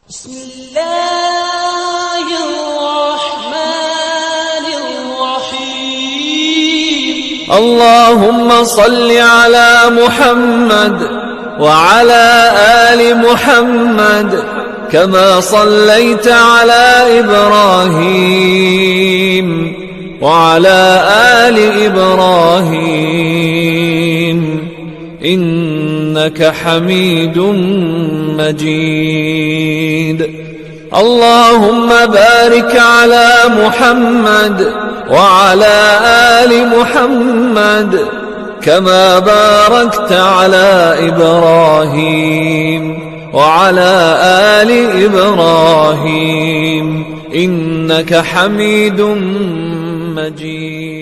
بسم الله الرحمن الرحيم. اللهم صل على محمد وعلى آل محمد كما صليت على إبراهيم وعلى آل إبراهيم إنك حميد مجيد. اللهم بارك على محمد وعلى آل محمد كما باركت على إبراهيم وعلى آل إبراهيم إنك حميد مجيد.